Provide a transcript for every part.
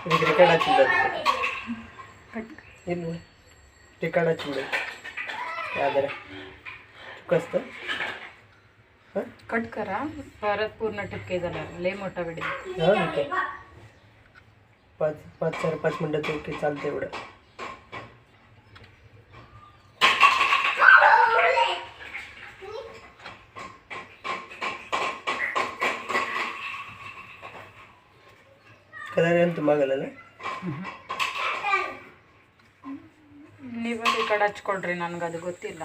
इकडे काढा चिल्लर इल्ल ते काढा चिल्लर यादर कसं कट करा परत पूर्ण टिपके झाल्यावर लय मोठा व्हिडिओ. हां ठीक आहे. 5 मिनिटं ओके चालतं एवढं. ಕಲರ್ ಏನು ತುಂಬ ಆಗಲ್ಲ. ನೀವು ಈ ಕಡೆ ಹಚ್ಕೊಳ್ರಿ, ನನಗೆ ಅದು ಗೊತ್ತಿಲ್ಲ.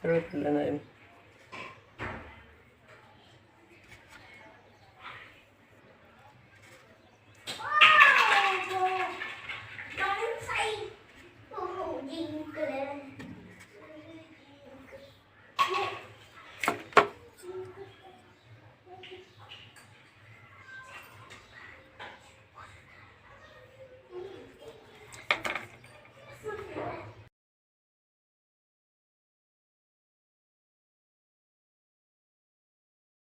सरळ पडलं नाही.